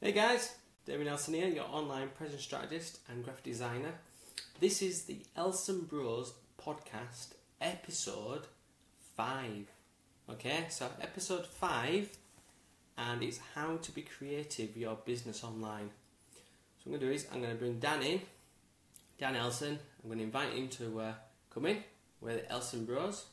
Hey guys, Damion here, your online presence strategist and graphic designer. This is the ELSON Bros Podcast, episode 5. Okay, so episode 5, and it's how to be creative with your business online. So what I'm going to do is I'm going to bring Dan in, Dan Elson. I'm going to invite him to come in. We're the ELSON Bros.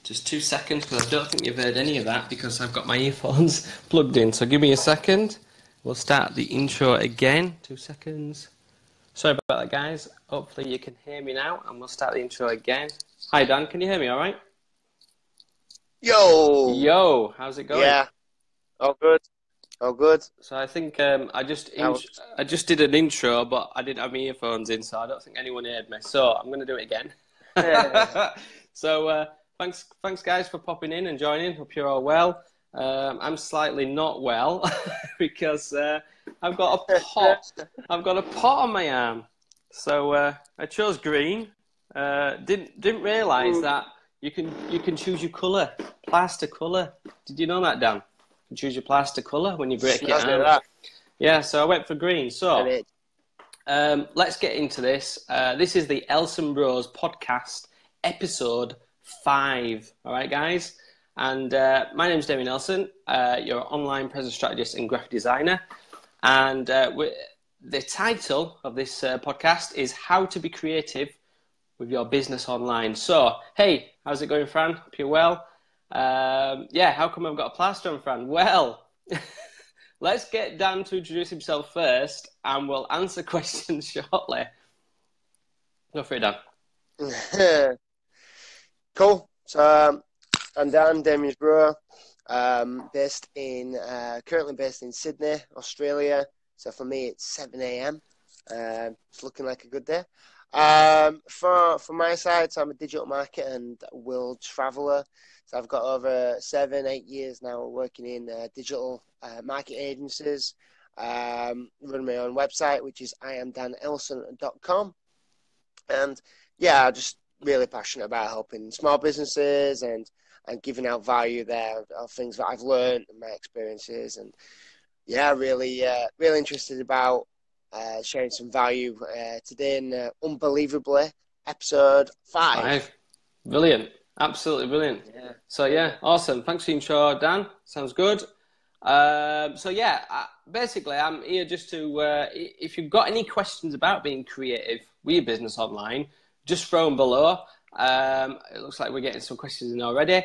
Just 2 seconds, because I don't think you've heard any of that because I've got my earphones plugged in. So give me a second. We'll start the intro again. 2 seconds. Sorry about that, guys. Hopefully you can hear me now, and we'll start the intro again. Hi, Dan. Can you hear me all right? Yo, how's it going? Yeah, all good. So I think I just did an intro, but I didn't have my earphones in, so I don't think anyone heard me. So I'm going to do it again. So thanks guys for popping in and joining. Hope you're all well. I'm slightly not well because I've got a pot. I've got a pot on my arm. So I chose green. Didn't realise that you can choose your colour, plaster colour. Did you know that, Dan? You can choose your plaster colour when you break your arm. Yeah, so I went for green. So let's get into this. This is the ELSON Bros Podcast, episode 5. All right, guys? And my name's Damion Elson, your online presence strategist and graphic designer. And the title of this podcast is How to Be Creative with Your Business Online. So, hey, how's it going, Fran? Hope you're well. How come I've got a plaster on, Fran? Well, let's get Dan to introduce himself first, and we'll answer questions shortly. Go for it, Dan. Cool. So I'm Dan, Damien's bro. Currently based in Sydney, Australia. So for me, it's 7 a.m. It's looking like a good day. For my side, so I'm a digital marketer and world traveler. So I've got over 7-8 years now working in digital marketing agencies. Run my own website, which is iamdanelson.com. And yeah, I'm just really passionate about helping small businesses and giving out value there of things that I've learned and my experiences. And yeah, really interested about sharing some value today in unbelievably episode 5. Brilliant. Absolutely brilliant. Yeah. So yeah, awesome. Thanks for the intro, Dan. Sounds good. Basically I'm here just to, if you've got any questions about being creative with your business online, just throw them below. It looks like we're getting some questions in already.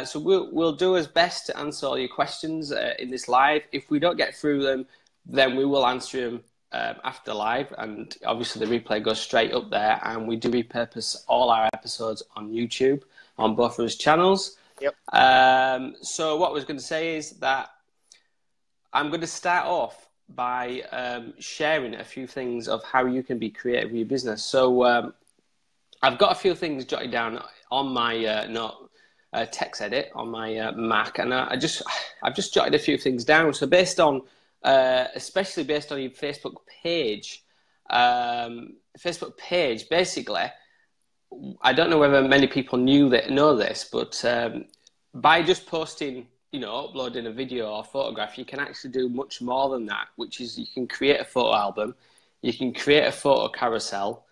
So we'll do as best to answer all your questions in this live. If we don't get through them, then we will answer them after live, and obviously the replay goes straight up there, and we do repurpose all our episodes on YouTube on both of those channels. Yep. So what I was going to say is that I'm going to start off by sharing a few things of how you can be creative with your business. So I've got a few things jotted down on my text edit on my Mac, and I've just jotted a few things down. So especially based on your Facebook page, basically, I don't know whether many people know this, but by just posting, uploading a video or photograph, you can actually do much more than that, which is you can create a photo album, you can create a photo carousel,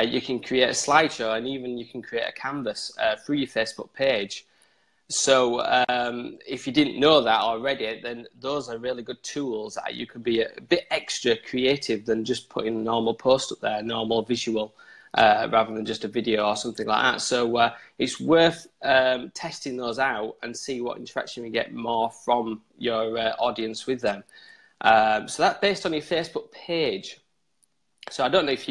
you can create a slideshow, and even you can create a canvas through your Facebook page. So if you didn't know that already, then those are really good tools that you could be a bit extra creative than just putting a normal post up there, normal visual, rather than just a video or something like that. So it's worth testing those out and see what interaction you get more from your audience with them. So that's based on your Facebook page. So I don't know if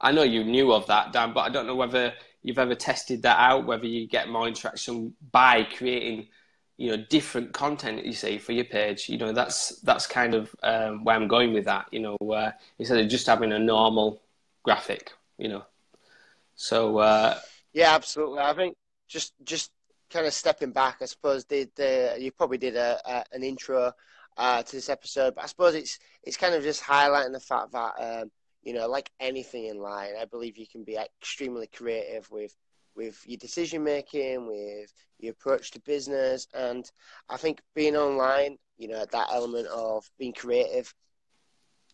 I know you knew of that, Dan, but I don't know whether you've ever tested that out, whether you get more interaction by creating, different content, you see, for your page. That's kind of where I'm going with that, instead of just having a normal graphic, So yeah, absolutely. I think just kind of stepping back, I suppose you probably did an intro to this episode, but I suppose it's kind of just highlighting the fact that like anything in life, I believe you can be extremely creative with your decision making, with your approach to business. And I think being online, you know, that element of being creative,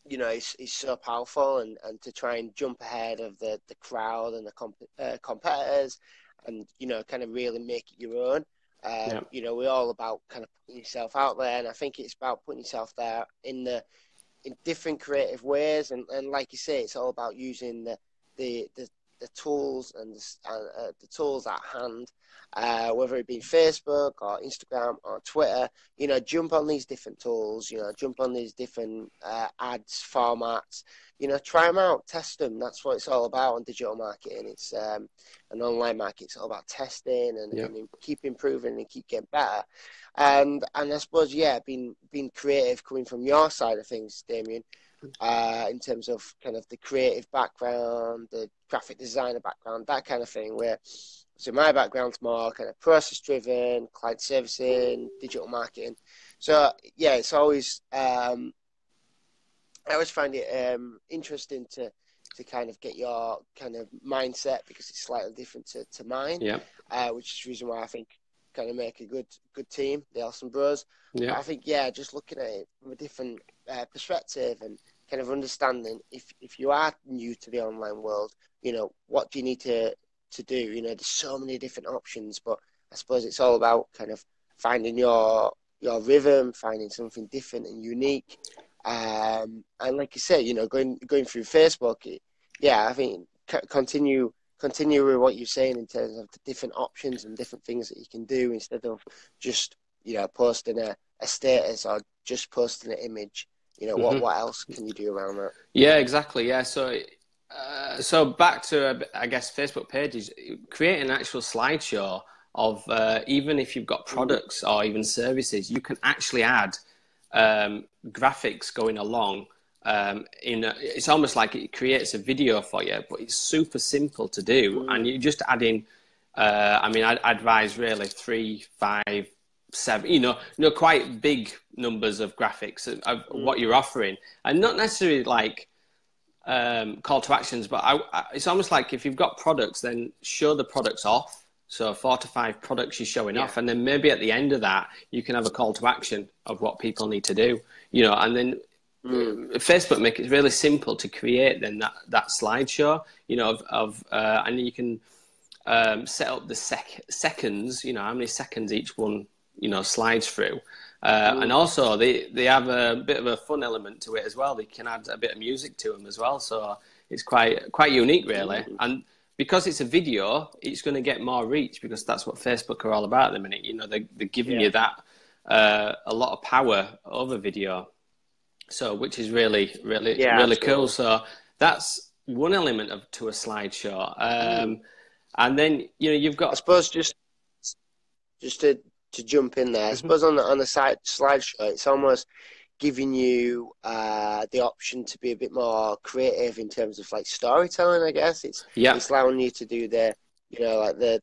you know, is so powerful, and to try and jump ahead of the crowd and the competitors, and, you know, kind of really make it your own. You know, we're all about kind of putting yourself out there, and I think it's about putting yourself there in different creative ways, and like you say, it's all about using the tools and the tools at hand, whether it be Facebook or Instagram or Twitter. You know, jump on these different tools, you know, jump on these different ads formats, you know, try them out, test them. That's what it's all about on digital marketing. It's an online market. It's all about testing and keep improving and keep getting better. And I suppose, yeah, being creative, coming from your side of things, Damion, in terms of kind of the creative background, the graphic designer background, that kind of thing, where, so my background's more kind of process driven, client servicing, digital marketing. So yeah, it's always, I always find it interesting to kind of get your kind of mindset, because it's slightly different to mine, which is the reason why I think kind of make a good team, the ELSON Bros. But I think, yeah, just looking at it from a different perspective, and kind of understanding if you are new to the online world, you know, what do you need to do? You know, there's so many different options, but I suppose it's all about kind of finding your rhythm, finding something different and unique. And like you say, you know, going through Facebook, I think continue with what you're saying in terms of the different options and different things that you can do, instead of just, you know, posting a status or just posting an image. You know, what else can you do around that? Yeah, exactly. Yeah. So back to, I guess, Facebook pages, create an actual slideshow of, even if you've got products or even services, you can actually add graphics going along. It's almost like it creates a video for you, but it's super simple to do. And you just add in, I mean, I'd advise really 3, 5, 7, you know, quite big numbers of graphics of what you're offering, and not necessarily like call to actions, but it's almost like if you've got products, then show the products off. So 4 to 5 products you're showing off, and then maybe at the end of that, you can have a call to action of what people need to do, you know, and then Facebook make it really simple to create then that slideshow, you know, and you can set up the seconds, you know, how many seconds each one, you know, slides through. And also they have a bit of a fun element to it as well. They can add a bit of music to them as well. So it's quite unique, really. And because it's a video, it's going to get more reach, because that's what Facebook are all about at the minute. You know, they're giving you that a lot of power over video. So, which is really cool. So that's one element to a slideshow. And then, you know, you've got, I suppose, just to jump in there, I suppose on the slideshow, it's almost giving you the option to be a bit more creative in terms of like storytelling. I guess it's allowing you to do the, you know, like the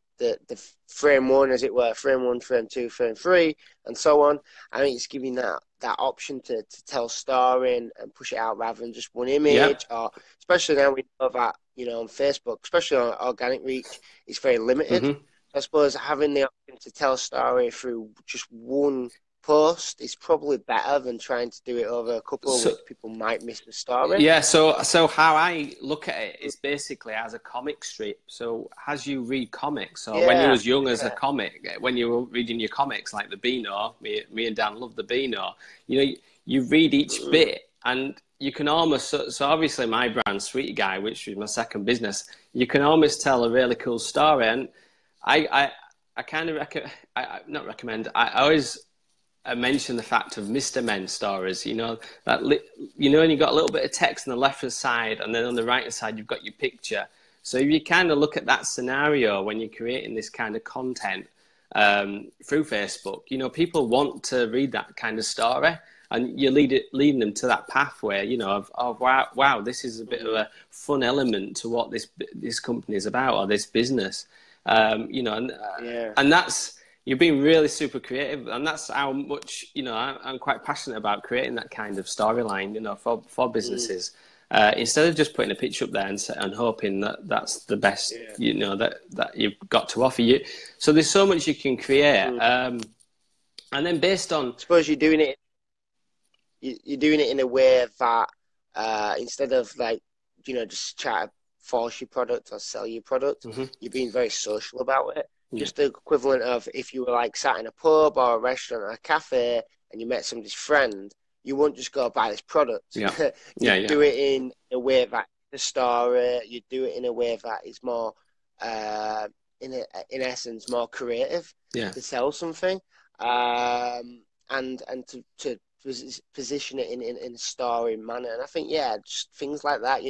frame one, as it were, frame 1, frame 2, frame 3, and so on. I think it's giving that option to tell story and push it out rather than just one image. Or especially now we know that, you know, on Facebook, especially on organic reach, it's very limited. I suppose having the option to tell a story through just one post is probably better than trying to do it over a couple, which people might miss the story. Yeah, so how I look at it is basically as a comic strip. So as you read comics, or when you was young as a comic, when you were reading your comics like the Beano, me and Dan loved the Beano, you know, you read each bit, and you can almost, so obviously my brand, Sweety Guy, which was my second business, you can almost tell a really cool story. And I kind of not recommend, I always mention the fact of Mr. Men stories, you know, that, you know, and you've got a little bit of text on the left-hand side, and then on the right-hand side, you've got your picture. So if you kind of look at that scenario when you're creating this kind of content through Facebook, you know, people want to read that kind of story, and you're leading them to that pathway, you know, of wow, this is a bit of a fun element to what this company is about, or this business. You know, and that's, you're being really super creative, and that's how much, you know, I'm quite passionate about creating that kind of storyline, you know, for businesses. instead of just putting a picture up there and hoping that that's the best, that you've got to offer you. So there's so much you can create. And then based on, I suppose you're doing it in a way that instead of like, just try to force your product or sell your product, you're being very social about it. Just the equivalent of if you were like sat in a pub or a restaurant or a cafe and you met somebody's friend, you won't just go buy this product. You do it in a way that the story, you do it in a way that is more, in essence, more creative to sell something, and to position it in a story manner. And I think, just things like that,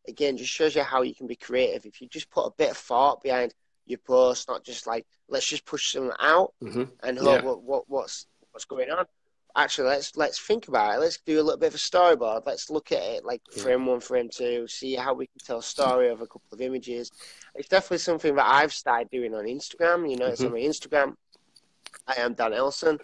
again, just shows you how you can be creative. If you just put a bit of thought behind your post, not just like, let's just push something out and hope what's going on. Actually, let's think about it. Let's do a little bit of a storyboard. Let's look at it like frame 1, frame 2, see how we can tell a story of a couple of images. It's definitely something that I've started doing on Instagram. It's on my Instagram. I am Dan Elson.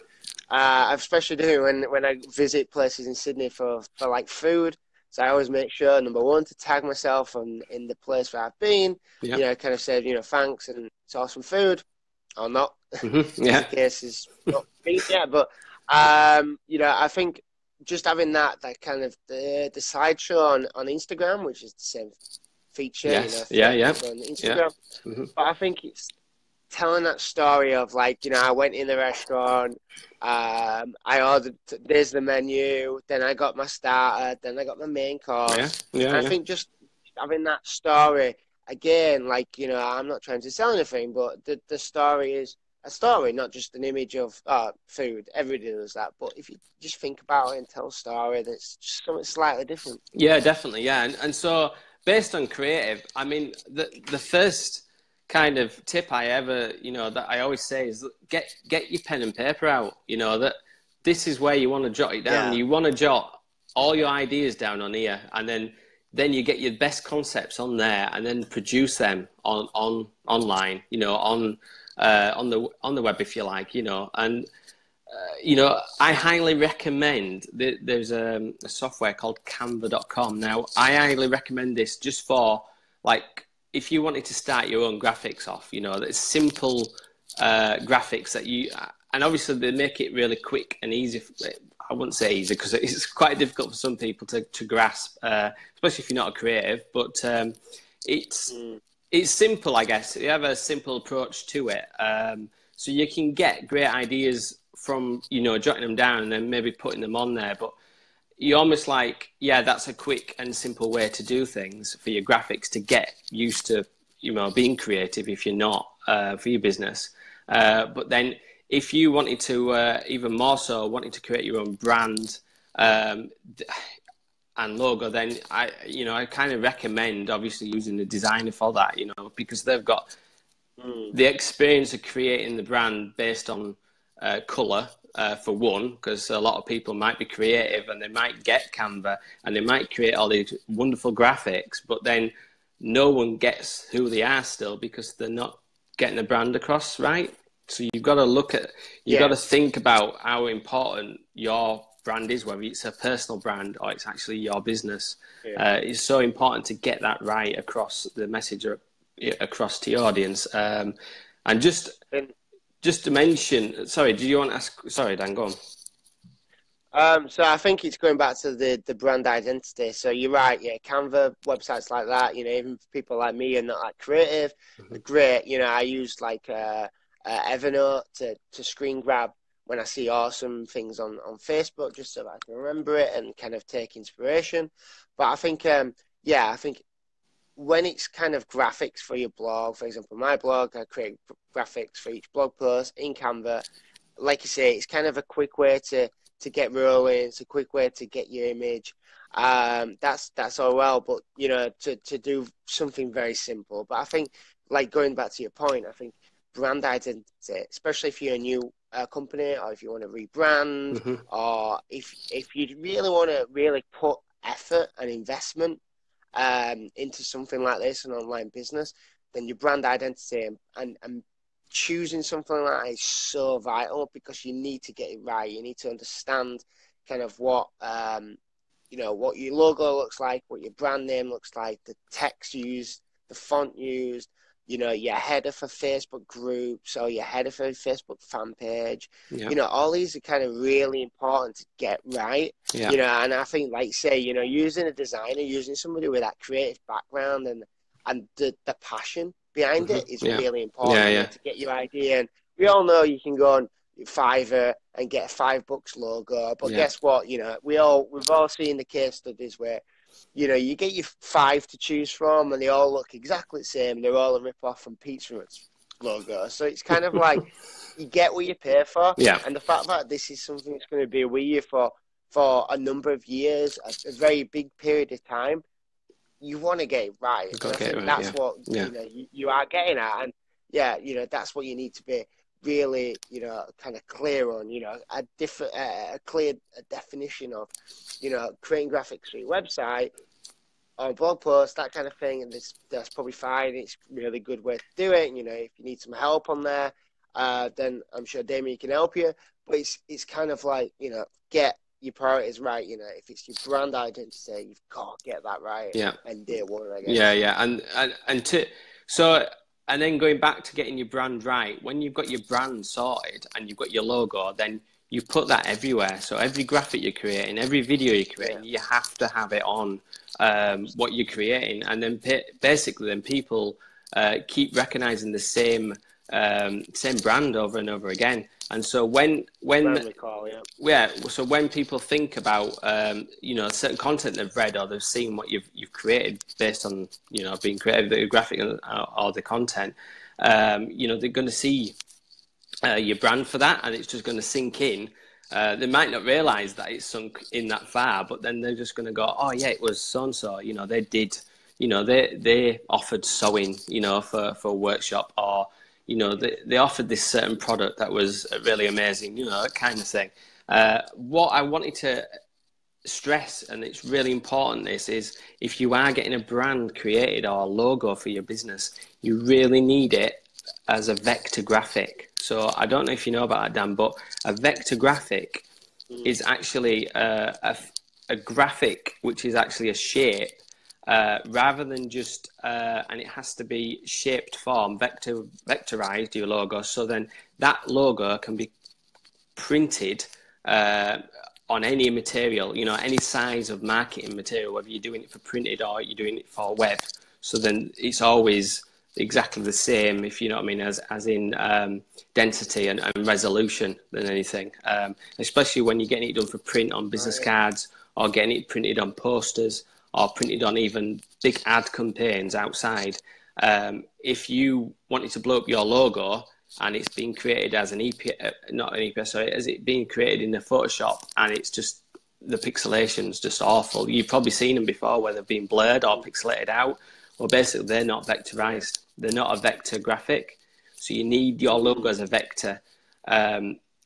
I especially do when I visit places in Sydney for like food. So I always make sure, number one, to tag myself in the place where I've been. Kind of say, thanks and it's awesome food, or not. The case is not been yet, but I think just having that kind of the slideshow on Instagram, which is the same feature, on Instagram. But I think it's telling that story of like, I went in the restaurant, I ordered, there's the menu, then I got my starter, then I got my main course. I think just having that story, again, like, I'm not trying to sell anything, but the story is a story, not just an image of food. Everybody does that. But if you just think about it and tell a story, that's just something slightly different. Yeah, definitely. Yeah. And so based on creative, I mean, the first kind of tip I ever, that I always say is get your pen and paper out, that this is where you want to jot it down. You want to jot all your ideas down on here, and then you get your best concepts on there, and then produce them online, on the web, if you like, and I highly recommend there's a software called Canva.com. Now, I highly recommend this just for like, if you wanted to start your own graphics off, that's simple graphics that and obviously they make it really quick and easy. I wouldn't say easy because it's quite difficult for some people to grasp, especially if you're not a creative, but it's simple, I guess. You have a simple approach to it. So you can get great ideas from, jotting them down and then maybe putting them on there. But you're almost like, that's a quick and simple way to do things for your graphics to get used to, being creative if you're not, for your business. But then if you wanted to, even more so, wanted to create your own brand and logo, then I kind of recommend obviously using a designer for that, because they've got the experience of creating the brand based on color, for one, because a lot of people might be creative and they might get Canva and they might create all these wonderful graphics, but then no one gets who they are still because they're not getting the brand across, right? So you've got to got to think about how important your brand is, whether it's a personal brand or it's actually your business. It's so important to get that right across the message or across to your audience. And just to mention, sorry, do you want to ask? Sorry, Dan, go on. So I think it's going back to the brand identity. So you're right, Canva, websites like that, even for people like me and not like creative, they're great. I use like Evernote to screen grab when I see awesome things on Facebook, just so I can remember it and kind of take inspiration. But I think, I think when it's kind of graphics for your blog, for example, my blog, I create graphics for each blog post in Canva. Like you say, it's kind of a quick way to get rolling. It's a quick way to get your image. That's all well, but to do something very simple. But I think, like going back to your point, I think brand identity, especially if you're a new company or if you want to rebrand, or if you really want to really put effort and investment into something like this, an online business, then your brand identity and choosing something like that is so vital, because you need to get it right. You need to understand kind of what you know, what your logo looks like, what your brand name looks like, the text used, the font used, you know, your header for Facebook groups or your header for Facebook fan page. Yeah. You know, all these are kind of really important to get right. Yeah. You know, and I think, like say, you know, using a designer, using somebody with that creative background and the passion behind it is really important, you know, to get your idea. And we all know you can go on Fiverr and get a $5 logo, but guess what? You know, we've all seen the case studies where, you know, you get your 5 to choose from and they all look exactly the same. They're all a rip-off from Pizza Hut's logo. So it's kind of like you get what you pay for. Yeah. And the fact that this is something that's going to be with you for a number of years, a very big period of time, you want to get it right. And I think that's what you know you are getting at. And yeah, you know, that's what you need to be really, you know, kind of clear on, you know, a clear definition of, you know, creating graphics for your website or blog post, that kind of thing. And that's probably fine. It's a really good way to do it. You know, if you need some help on there, then I'm sure Damion can help you. But it's kind of like, you know, get your priorities right. You know, if it's your brand identity, you've got to get that right. Yeah. And day one, I guess. Yeah. And then going back to getting your brand right, when you've got your brand sorted and you've got your logo, then you put that everywhere. So every graphic you're creating, every video you're creating, you have to have it on what you're creating. And then basically then people keep recognizing the same brand over and over again. And so so when people think about you know, certain content they've read or they've seen what you've created based on, you know, being creative, the graphic or the content, you know, they're going to see your brand for that, and it's just going to sink in. They might not realize that it's sunk in that far, but then they're just going to go, oh yeah, it was so and so. You know, they did. You know, they offered sewing, you know, for a workshop, or you know, they offered this certain product that was really amazing, you know, that kind of thing. What I wanted to stress, and it's really important, this is if you are getting a brand created or a logo for your business, you really need it as a vector graphic. So I don't know if you know about that, Dan, but a vector graphic is actually a graphic which is actually a shape. Rather than just, and it has to be shaped form, vectorized, your logo. So then that logo can be printed on any material, you know, any size of marketing material, whether you're doing it for printed or you're doing it for web. So then it's always exactly the same, if you know what I mean, as in density and resolution than anything. Especially when you're getting it done for print on business cards or getting it printed on posters, or printed on even big ad campaigns outside. If you wanted to blow up your logo and it's being created as an as it being created in a Photoshop, and it's just, the pixelation's just awful. You've probably seen them before where they've been blurred or pixelated out. Well, basically they're not vectorized. They're not a vector graphic. So you need your logo as a vector,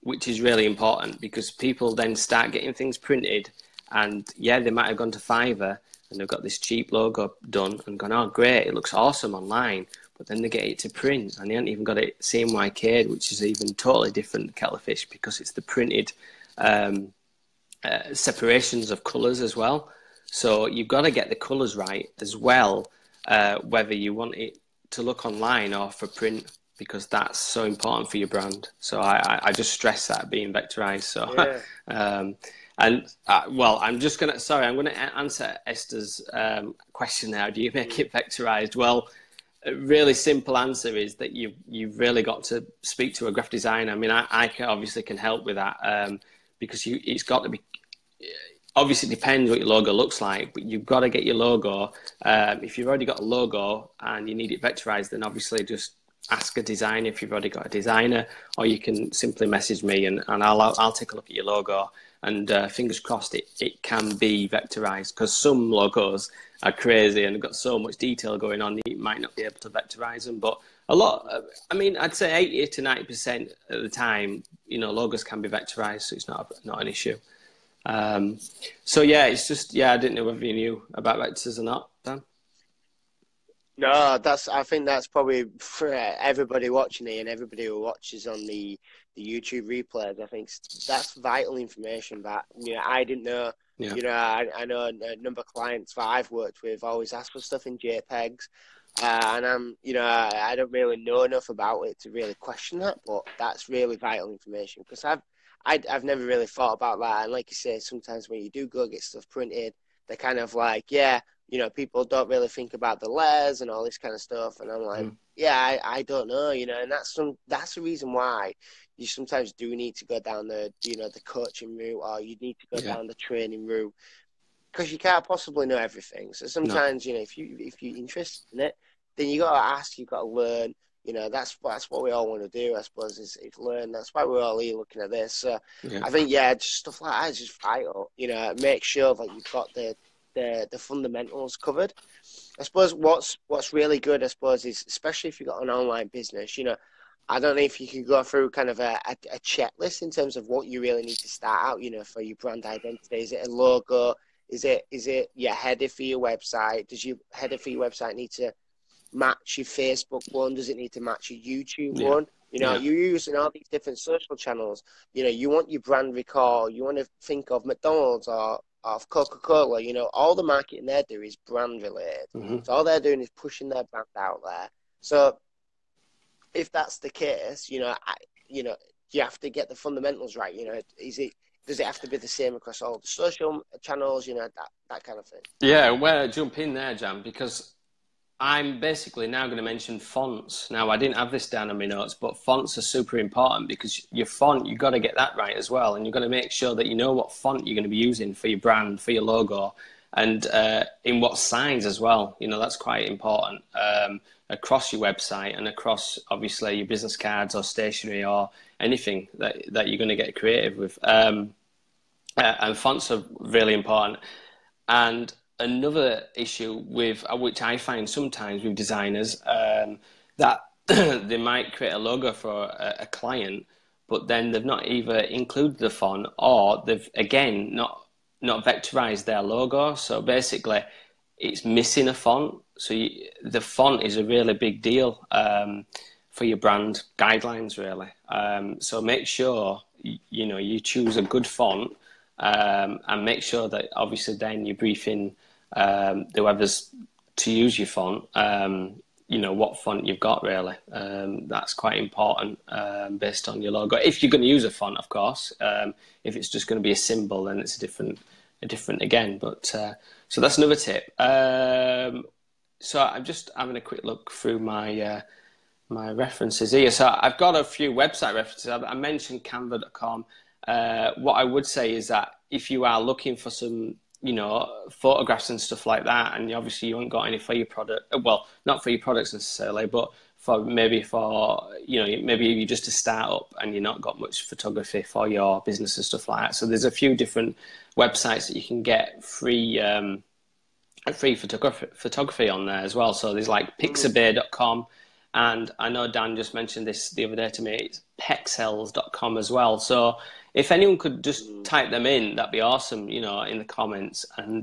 which is really important, because people then start getting things printed, and yeah, they might have gone to Fiverr and they've got this cheap logo done and gone, oh great, it looks awesome online, but then they get it to print and they haven't even got it CMYK'd, which is even totally different kettle of fish, because it's the printed separations of colours as well. So you've got to get the colours right as well, whether you want it to look online or for print, because that's so important for your brand. So I just stress that being vectorized. So well, I'm going to answer Esther's question now. Do you make it vectorized? Well, a really simple answer is that you've really got to speak to a graphic designer. I mean, I obviously can help with that, because it's got to be, obviously it depends what your logo looks like, but you've got to get your logo. If you've already got a logo and you need it vectorized, then obviously just ask a designer if you've already got a designer, or you can simply message me and I'll take a look at your logo. And fingers crossed it can be vectorized, because some logos are crazy and have got so much detail going on, you might not be able to vectorize them. But a lot, I mean, I'd say 80 to 90% of the time, you know, logos can be vectorized, so it's not an issue. So yeah, it's just, I didn't know whether you knew about vectors or not, Dan. No, I think that's probably for everybody watching it and everybody who watches on the YouTube replays. I think that's vital information that, you know, I didn't know Yeah. You know, I know a number of clients that I've worked with always ask for stuff in JPEGs. And I don't really know enough about it to really question that, but that's really vital information because I've never really thought about that. And like you say, sometimes when you do go get stuff printed, they're kind of like, yeah, people don't really think about the letters and all this kind of stuff. And I'm like, yeah, I don't know, and that's the reason why you sometimes do need to go down the coaching route, or you need to go down the training route, because you can't possibly know everything. So sometimes, if you're interested in it, then you got to ask, you got to learn. That's what we all want to do, I suppose, is learn. That's why we're all here looking at this. So I think, just stuff like that is just vital. Make sure that you've got the fundamentals covered. I suppose what's really good, I suppose, is especially if you've got an online business, I don't know if you can go through kind of a checklist in terms of what you really need to start out, for your brand identity. Is it a logo? Is it your header for your website? Does your header for your website need to match your Facebook one? Does it need to match your YouTube one? You're using all these different social channels. You want your brand recall. You want to think of McDonald's or of Coca-Cola. All the marketing they do is brand related. So all they're doing is pushing their brand out there. So if that's the case, you have to get the fundamentals right. Does it have to be the same across all the social channels? That kind of thing. Yeah, well, jump in there, Jan, because I'm basically now going to mention fonts. Now, I didn't have this down on my notes, but fonts are super important because your font, you've got to get that right as well. And you've got to make sure that you know what font you're going to be using for your brand, for your logo, and in what size as well. That's quite important across your website and across, obviously, your business cards or stationery or anything that you're going to get creative with. And fonts are really important. And another issue with which I find sometimes with designers that they might create a logo for a client, but then they've not either included the font or they've again not vectorized their logo. So basically, it's missing a font. So the font is a really big deal for your brand guidelines, really. So make sure you choose a good font. And make sure that obviously then you're briefing whoever's to use your font, what font you've got really. That's quite important based on your logo. If you're going to use a font, of course. If it's just going to be a symbol, then it's a different again. But so that's another tip. So I'm just having a quick look through my references here. So I've got a few website references. I mentioned Canva.com. What I would say is that if you are looking for some, photographs and stuff like that, and obviously you haven't got any for your product, well, not for your products necessarily, but maybe you're just a startup and you're not got much photography for your business and stuff like that. So there's a few different websites that you can get free photography on there as well. So there's like pixabay.com. And I know Dan just mentioned this the other day to me, it's pexels.com as well. So if anyone could just type them in, that'd be awesome, in the comments. And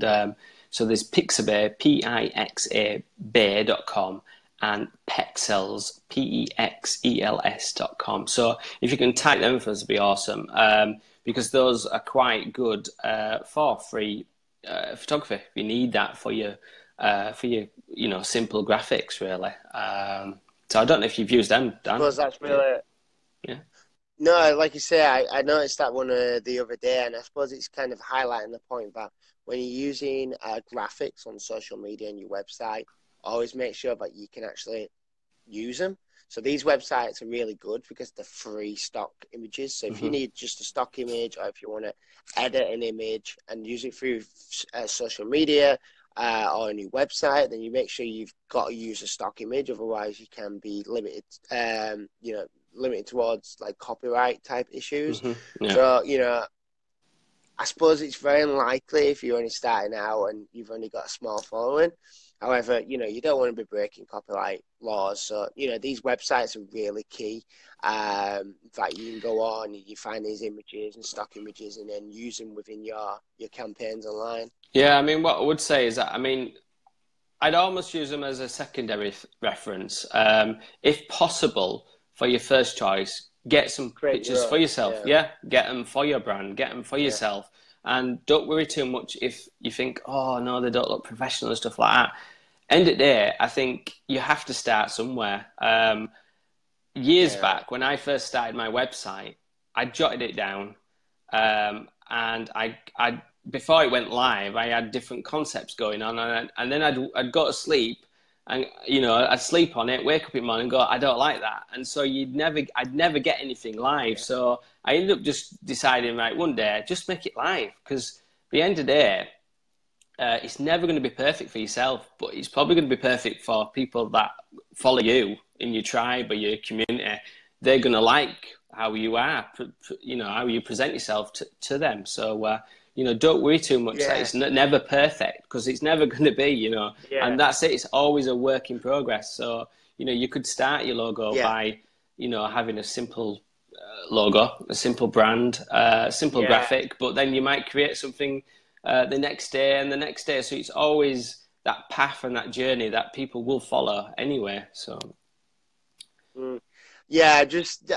so there's Pixabay, Pixa bay.com, and Pexels, Pexels.com. So if you can type them for us, it'd be awesome. Because those are quite good for free photography. You need that for your simple graphics, really. So I don't know if you've used them, Dan. Because that's really... Yeah. No, like you say, I noticed that one the other day, and I suppose it's kind of highlighting the point that when you're using graphics on social media and your website, always make sure that you can actually use them. So these websites are really good because they're free stock images. So if you need just a stock image, or if you want to edit an image and use it through social media or a new website, then you make sure you've got to use a stock image. Otherwise, you can be limited, limited towards like copyright type issues. So, I suppose it's very unlikely if you're only starting out and you've only got a small following. However, you don't want to be breaking copyright laws. So, these websites are really key. That you can go on, you find these images and stock images and then use them within your campaigns online. Yeah, I mean, what I would say is that, I'd almost use them as a secondary reference. If possible, for your first choice, get some pictures for yourself. Yeah, get them for your brand, get them for yourself. And don't worry too much if you think, oh no, they don't look professional and stuff like that. End of the day, I think you have to start somewhere. Years back, when I first started my website, I jotted it down, and I before it went live, I had different concepts going on, and then I'd go to sleep, and I'd sleep on it, wake up in the morning, and go, I don't like that, and so I'd never get anything live. So I ended up just deciding, right, one day, just make it live, because at the end of the day, it's never going to be perfect for yourself, but it's probably going to be perfect for people that follow you in your tribe or your community. They're going to like how you are, how you present yourself to them. So, don't worry too much that it's never perfect, because it's never going to be, and that's it. It's always a work in progress. So, you could start your logo by, having a simple logo, a simple brand, simple graphic, but then you might create something the next day and the next day. So it's always that path and that journey that people will follow anyway. So. Yeah, just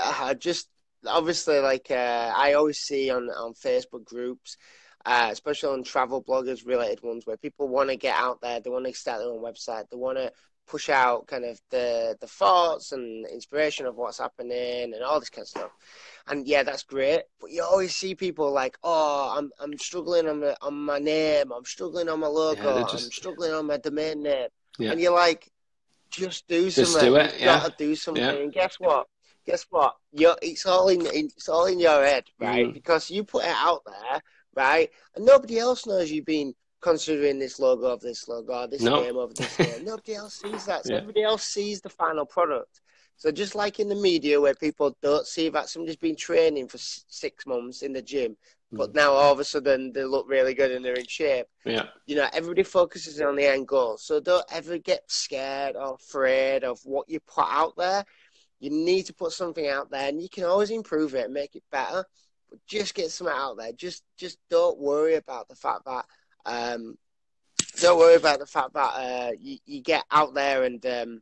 obviously, like I always see on Facebook groups, especially on travel bloggers related ones, where people want to get out there, they want to start their own website, they want to push out kind of the thoughts and inspiration of what's happening and all this kind of stuff. And yeah, that's great. But you always see people like, oh, I'm struggling on my name, I'm struggling on my logo, I'm struggling on my domain name, and you're like, just do something. Just do it. You've got to do something. And guess what? It's all in your head, right? Because you put it out there, right? And nobody else knows you've been considering this logo of this logo, or this name of this name. Nobody else sees that. So everybody else sees the final product. So just like in the media, where people don't see that somebody's been training for 6 months in the gym, but now all of a sudden they look really good and they're in shape. Everybody focuses on the end goal. So don't ever get scared or afraid of what you put out there. You need to put something out there, and you can always improve it and make it better. But just get something out there. Just don't worry about the fact that you get out there and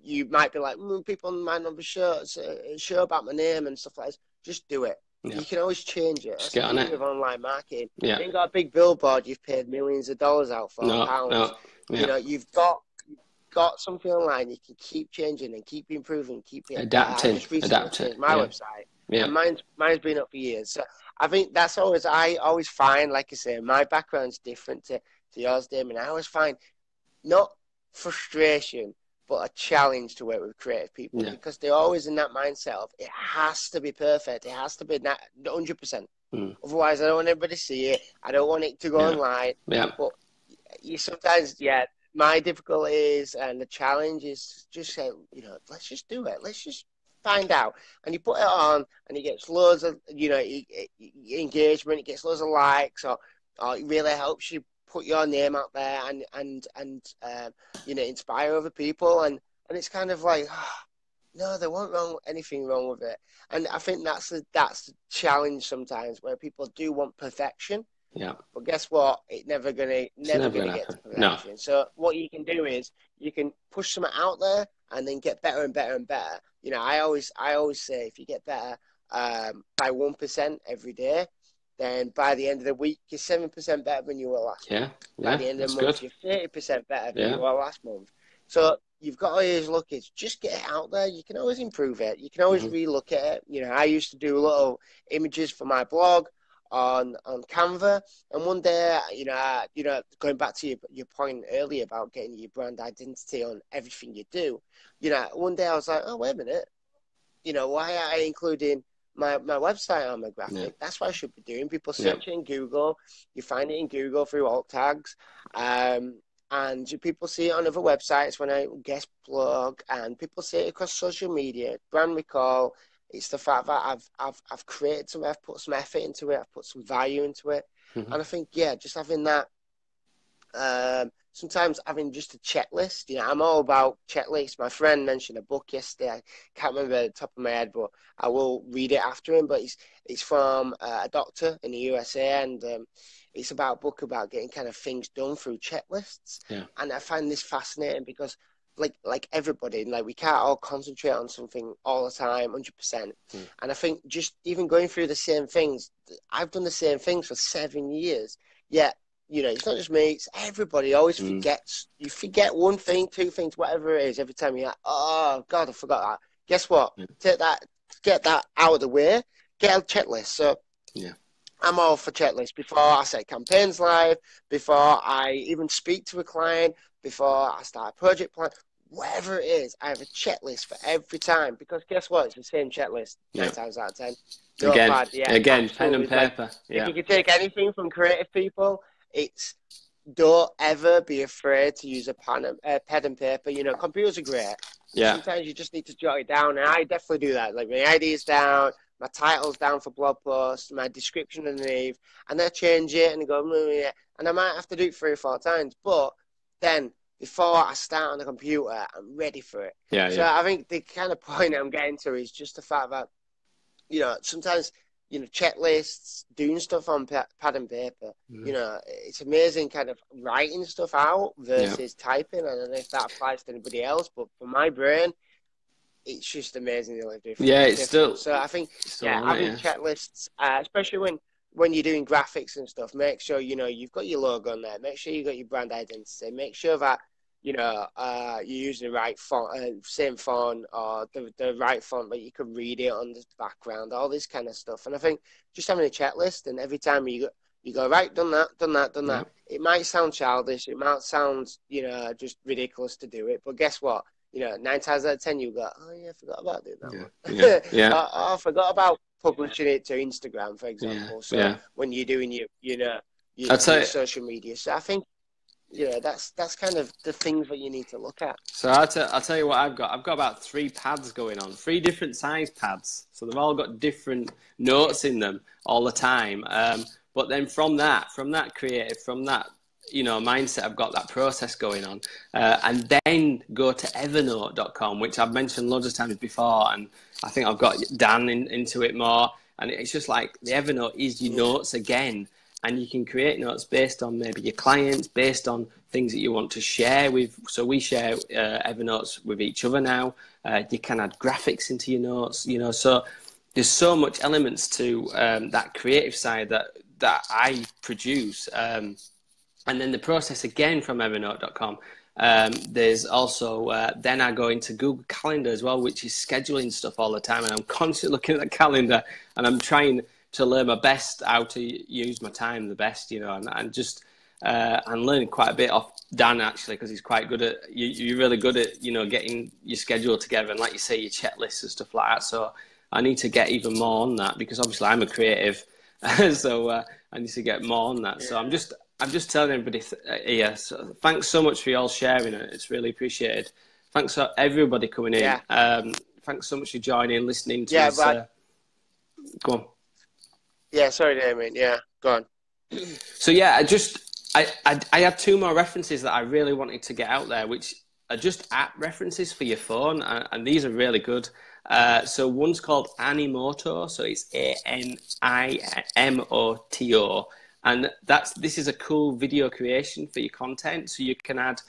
you might be like, people might not be sure about my name and stuff like this. Just do it. You can always change it. That's the thing with online marketing. You ain't got a big billboard you've paid millions of dollars out for, pounds. You've got something online. You can keep changing and keep improving, keep adapting. I just recently changed my website. And mine's been up for years. So I think I always find, like I say, my background's different to yours, Damion. I always find not frustration, but a challenge to work with creative people, because they're always in that mindset of it has to be perfect. It has to be 100%. Otherwise, I don't want everybody to see it. I don't want it to go online. But you sometimes, my difficulty is, and the challenge is just say, let's just do it. Let's just find out. And you put it on, and it gets loads of, engagement. It gets loads of likes, or it really helps you put your name out there and inspire other people, and it's kind of like, no, there wasn't anything wrong with it. And I think that's the challenge sometimes, where people do want perfection. But guess what? It's never gonna get to perfection. No. So what you can do is you can push something out there and then get better and better and better. I always say, if you get better by 1% every day, then by the end of the week, you're 7% better than you were last month. By the end of the month, you're 30% better than you were last month. So you've got to always look at, just get it out there. You can always improve it. You can always relook at it. I used to do little images for my blog on Canva, and one day, going back to your point earlier about getting your brand identity on everything you do, one day I was like, oh, wait a minute, why are I including my website on my graphic? That's what I should be doing. People search it in Google, you find it in Google through alt tags, and people see it on other websites when I guest blog, and people see it across social media, brand recall. It's the fact that I've created something, I've put some effort into it, I've put some value into it. And I think, just having that, sometimes having just a checklist. I'm all about checklists. My friend mentioned a book yesterday. I can't remember at the top of my head, but I will read it after him. But it's from a doctor in the USA, and it's about a book about getting kind of things done through checklists. And I find this fascinating, because like everybody, like we can't all concentrate on something all the time, 100%. And I think just even going through the same things, I've done the same things for 7 years. Yet, you know, it's not just me, it's everybody always forgets. You forget one thing, two things, whatever it is, every time you're like, oh God, I forgot that. Guess what? Take that, get that out of the way, get a checklist. So I'm all for checklists before I set campaigns live, before I even speak to a client, before I start a project plan. Whatever it is, I have a checklist for every time, because guess what? It's the same checklist 9 times out of 10. Again, pen and paper. Like, if you can take anything from creative people, it's don't ever be afraid to use a pen and paper. You know, computers are great. Sometimes you just need to jot it down, and I definitely do that. Like my ideas down, my titles down for blog posts, my description underneath, and I change it and go, and I might have to do it 3 or 4 times, but then before I start on the computer, I'm ready for it. So I think the kind of point I'm getting to is just the fact that, you know, sometimes, you know, checklists, doing stuff on pad and paper, you know, it's amazing kind of writing stuff out versus typing. I don't know if that applies to anybody else, but for my brain, it's just amazingly different. It's still. So I think, having checklists, especially when you're doing graphics and stuff, make sure, you know, you've got your logo on there. Make sure you got your brand identity. Make sure that, you know, you're using the right font, same font, or the right font, but you can read it on the background, all this kind of stuff. And I think just having a checklist, and every time you go, right, done that. It might sound childish. It might sound, you know, just ridiculous to do it. But guess what? You know, 9 times out of 10, you go, oh, yeah, I forgot about doing that one. I forgot about publishing it to Instagram, for example. So when you're doing your social media. So I think, you know, that's kind of the things that you need to look at. So I'll tell you what I've got. I've got about 3 pads going on, 3 different size pads. So they've all got different notes in them all the time. But then from that creative, from that, you know, mindset, I've got that process going on. And then go to evernote.com, which I've mentioned loads of times before. And I think I've got Dan into it more. And it's just like the Evernote is your notes again. And you can create notes based on maybe your clients, based on things that you want to share with. So we share Evernotes with each other now. You can add graphics into your notes, you know. So there's so much elements to that creative side that I produce. And then the process again from evernote.com. There's also, then I go into Google Calendar as well, which is scheduling stuff all the time. And I'm constantly looking at the calendar, and I'm trying to learn my best how to use my time the best, you know, and just I'm learning quite a bit off Dan, actually, because he's quite good at, you're really good at, you know, getting your schedule together, and like you say, your checklists and stuff like that. So I need to get even more on that, because obviously I'm a creative, so I need to get more on that. So I'm just telling everybody so thanks so much for you all sharing it. It's really appreciated. Thanks for everybody coming in. Thanks so much for joining, listening to us. Go on. Yeah, sorry, Damion. Yeah, go on. So I had 2 more references that I really wanted to get out there, which are just app references for your phone, and these are really good. So one's called Animoto, so it's ANIMOTO, and this is a cool video creation for your content. So you can add,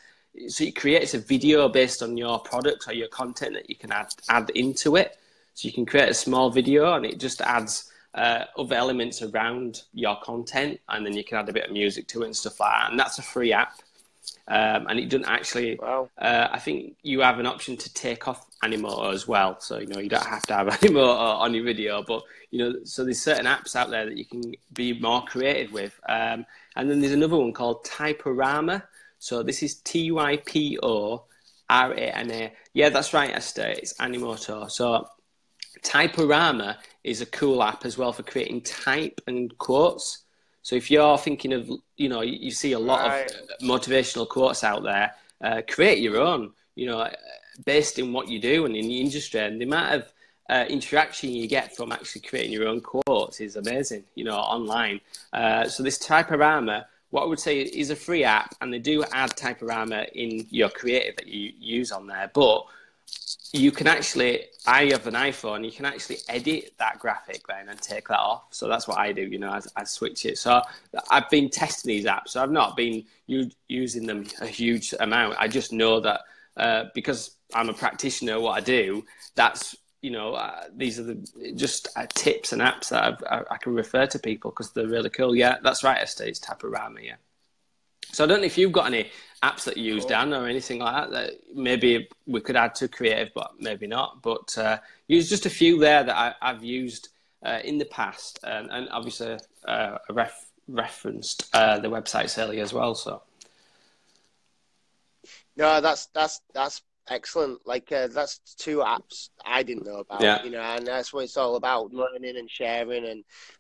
so it creates a video based on your products or your content that you can add into it. So you can create a small video, and it just adds other elements around your content, and then you can add a bit of music to it and stuff like that. And that's a free app, and it doesn't actually. Wow. I think you have an option to take off Animoto as well, so you know you don't have to have Animoto on your video. But you know, so there's certain apps out there that you can be more creative with. And then there's another one called Typorama. So this is Typorama. Yeah, that's right, Esther. It's Animoto. So Typorama is a cool app as well for creating type and quotes. So if you're thinking of, you know, you see a lot of motivational quotes out there, create your own, you know, based in what you do and in the industry. And the amount of interaction you get from actually creating your own quotes is amazing, you know, online. So this Typorama, what I would say is a free app, and they do add Typorama in your creative that you use on there. But you can actually, I have an iPhone, you can actually edit that graphic then and take that off. So that's what I do, you know, I switch it. So I've been testing these apps. So I've not been using them a huge amount. I just know that because I'm a practitioner, what I do, that's, these are the just tips and apps that I can refer to people because they're really cool. Yeah, that's right, Esther, it's Taporama, yeah. So I don't know if you've got any apps that you use, Dan, or anything like that maybe we could add to Creative, but maybe not. But use just a few there that I've used in the past, and obviously I referenced the websites earlier as well. So no, that's excellent. Like that's 2 apps I didn't know about, and that's what it's all about: learning and sharing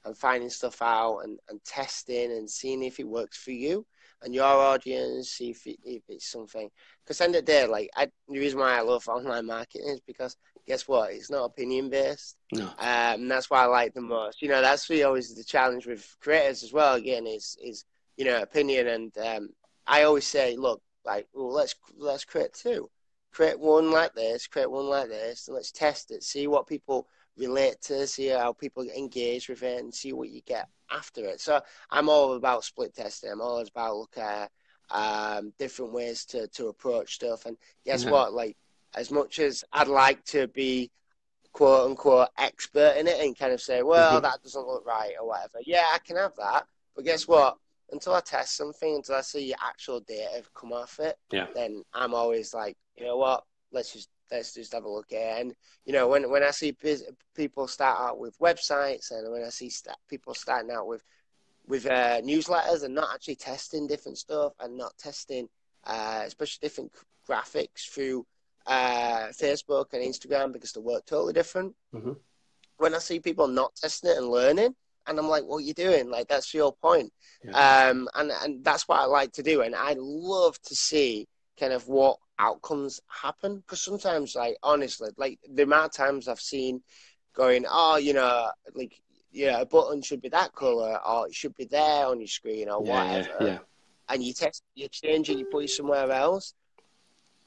and finding stuff out and testing and seeing if it works for you and your audience, see if it's something. Because end of the day, like the reason why I love online marketing is because guess what? It's not opinion based. No. And that's why I like the most. That's always the challenge with creators as well. Again, is opinion. And I always say, look, like, well, let's create 2. Create one like this, create one like this, and let's test it. See what people relate to, see how people engage with it, and see what you get after it. So I'm all about split testing. I'm always about looking at different ways to approach stuff. And guess what? Like, as much as I'd like to be quote unquote expert in it and kind of say, well, that doesn't look right or whatever. Yeah, I can have that. But guess what? Until I test something, until I see actual data come off it, then I'm always like, you know what? Let's just have a look at it. And when I see people start out with websites, and when I see people starting out with newsletters and not actually testing different stuff and not testing, especially different graphics through Facebook and Instagram because they work totally different. When I see people not testing it and learning, and I'm like, what are you doing? Like, that's your point. And that's what I like to do. And I love to see kind of what outcomes happen. Because sometimes, like, honestly, like the amount of times I've seen going, a button should be that color, or it should be there on your screen, or whatever. And you change it, you put it somewhere else.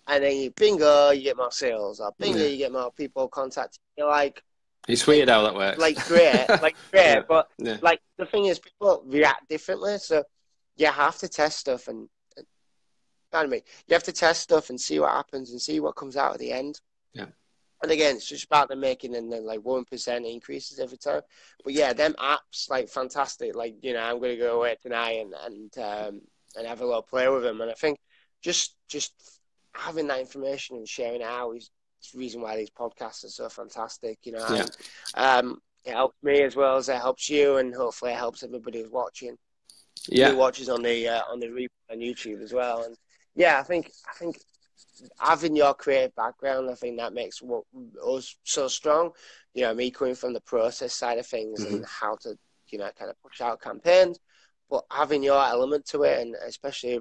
And then bingo, you get more sales, or bingo, you get more people contacting you. Like, it's weird how that works. Like great, but like the thing is, people react differently. So you have to test stuff, and pardon me, you have to test stuff and see what happens and see what comes out at the end. Yeah. And again, it's just about them making and then like 1% increases every time. But yeah, them apps like fantastic. Like I'm going to go away tonight and have a little play with them. And I think just having that information and sharing it out is the reason why these podcasts are so fantastic, and it helps me as well as it helps you, and hopefully it helps everybody who's watching. Who watches on the replay on YouTube as well. And I think having your creative background, I think that makes us so strong. Me coming from the process side of things and how to kind of push out campaigns, but having your element to it, and especially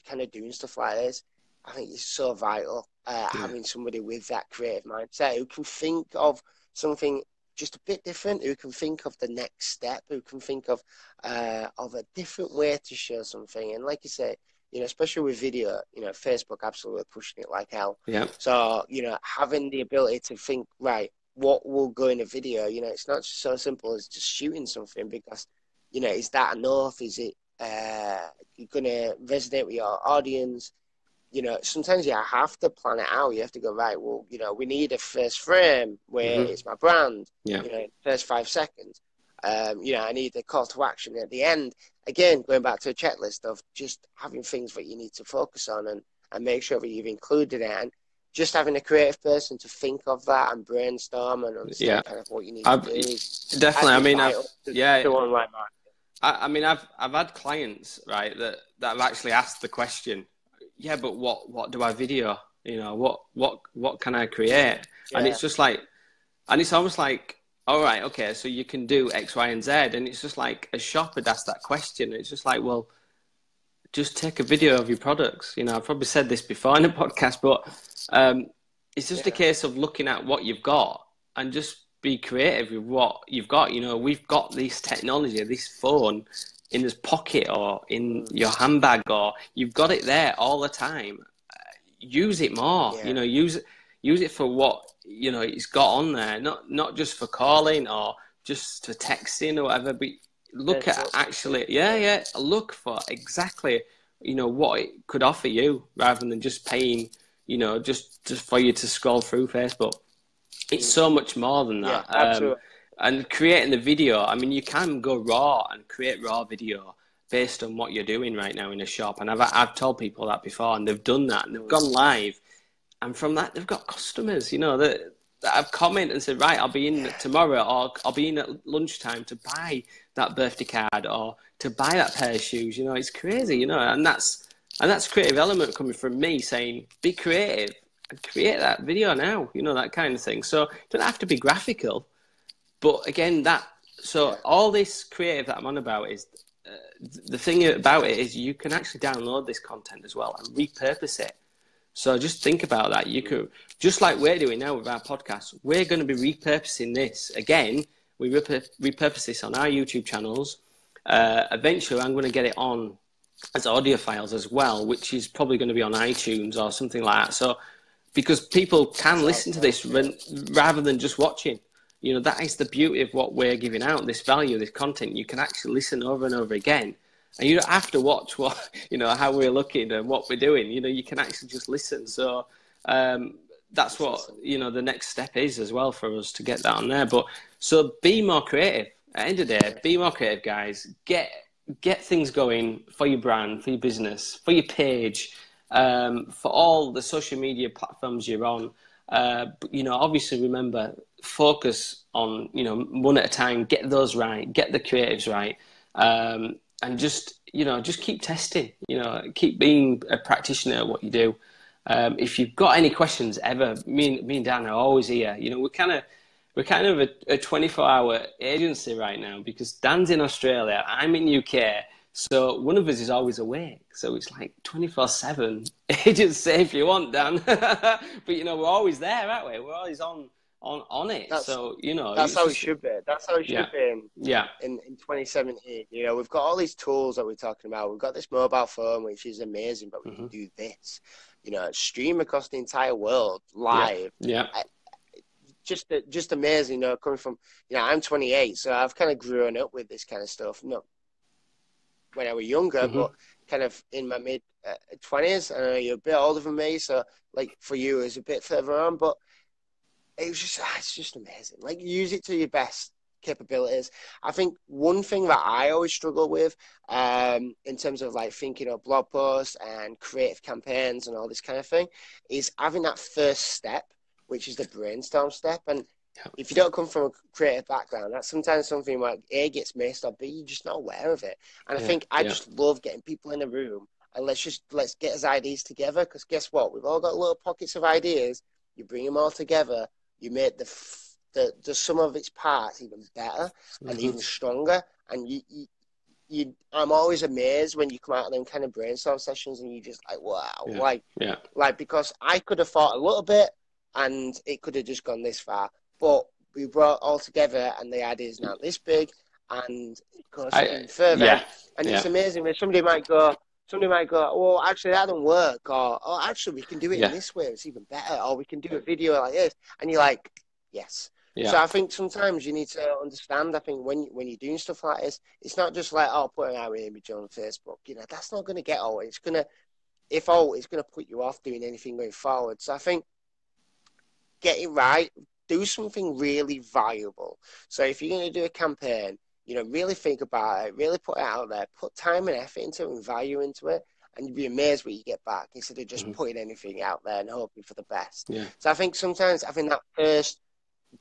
kind of doing stuff like this, I think it's so vital. Having somebody with that creative mindset who can think of something just a bit different, who can think of the next step, who can think of a different way to show something. And like you say, especially with video, Facebook absolutely pushing it like hell. Yeah. So, having the ability to think, right, what will go in a video, it's not just so simple as just shooting something, because, is that enough? Is it going to resonate with your audience? Sometimes you have to plan it out. You have to go, right, well, we need a first frame where it's my brand, first 5 seconds. I need a call to action at the end. Again, going back to a checklist of just having things that you need to focus on and make sure that you've included it. And just having a creative person to think of that and brainstorm and understand kind of what you need to do. Definitely. I mean, to online marketing. I've had clients, right, that have actually asked the question, yeah, but what do I video? What can I create? And it's just like, and it's almost like, all right, okay, so you can do X, Y, and Z. And it's just like a shop had asked that question. It's just like, well, just take a video of your products. I've probably said this before in the podcast, but it's just a case of looking at what you've got and just be creative with what you've got. We've got this technology, this phone in this pocket or in your handbag, or you've got it there all the time. Use it more. Use it for what it's got on there, not just for calling or just for texting or whatever, but look at actually look for exactly what it could offer you, rather than just paying you know, just for you to scroll through Facebook. It's so much more than that. Yeah, absolutely. And creating the video, I mean, you can go raw and create raw video based on what you're doing right now in a shop. And I've told people that before, and they've done that, and they've gone live. And from that, they've got customers, you know, that have commented and said, right, I'll be in tomorrow, or I'll be in at lunchtime to buy that birthday card or to buy that pair of shoes. You know, it's crazy, you know, and that's creative element coming from me saying, be creative and create that video now, you know, that kind of thing. So it doesn't have to be graphical, but again, all this creative that I'm on about is, the thing about it is you can actually download this content as well and repurpose it. So just think about that. You could, just like we're doing now with our podcast, we're going to be repurposing this. Again, we repurpose this on our YouTube channels. Eventually, I'm going to get it on as audio files as well, which is probably going to be on iTunes or something like that. So, because people can listen to this rather than just watching. You know, that is the beauty of what we're giving out, this value, this content. You can actually listen over and over again. And you don't have to watch how we're looking and what we're doing. You know, you can actually just listen. So that's what, you know, the next step is as well for us to get that on there. But so be more creative. At the end of the day, be more creative, guys. Get things going for your brand, for your business, for your page, for all the social media platforms you're on. But, you know, obviously remember, focus on, you know, one at a time, get those right, get the creatives right. And just keep testing, you know, keep being a practitioner at what you do. If you've got any questions ever, me and Dan are always here. You know, we're kind of a 24-hour agency right now because Dan's in Australia, I'm in UK. So one of us is always awake. So it's like 24/7 agency if you want, Dan. But, you know, we're always there, aren't we? We're always on it. So, you know, that's how it should be. That's how it should be in 2017. You know, we've got all these tools that we're talking about. We've got this mobile phone, which is amazing, but we can do this, you know, stream across the entire world live. Just amazing, you know, coming from, you know, I'm 28, so I've kind of grown up with this kind of stuff. Not when I was younger, but kind of in my mid 20s. I know you're a bit older than me, so like for you, it's a bit further on, but it's just amazing. Like, use it to your best capabilities. I think one thing that I always struggle with, in terms of like thinking of blog posts and creative campaigns and all this kind of thing, is having that first step, which is the brainstorm step. And if you don't come from a creative background, that's sometimes something like A, gets missed, or B, you're just not aware of it. And I think I just love getting people in a room and let's get his ideas together, because guess what? We've all got little pockets of ideas. You bring them all together. You make the sum of its parts even better and even stronger. And I'm always amazed when you come out of them kind of brainstorm sessions and you just like, wow, like because I could have thought a little bit and it could have just gone this far, but we brought all together and the idea is now this big and it goes even further. And it's amazing when somebody might go, well, actually, that doesn't work. Or, oh, actually, we can do it in this way. It's even better. Or we can do a video like this. And you're like, yes. So I think sometimes you need to understand, I think when you're doing stuff like this, it's not just like, oh, put an image on Facebook. You know, that's not going to get all. It's going to put you off doing anything going forward. So I think get it right. Do something really valuable. So if you're going to do a campaign, you know, really think about it, really put it out there, put time and effort into it and value into it, and you'd be amazed what you get back instead of just putting anything out there and hoping for the best. So I think sometimes having that first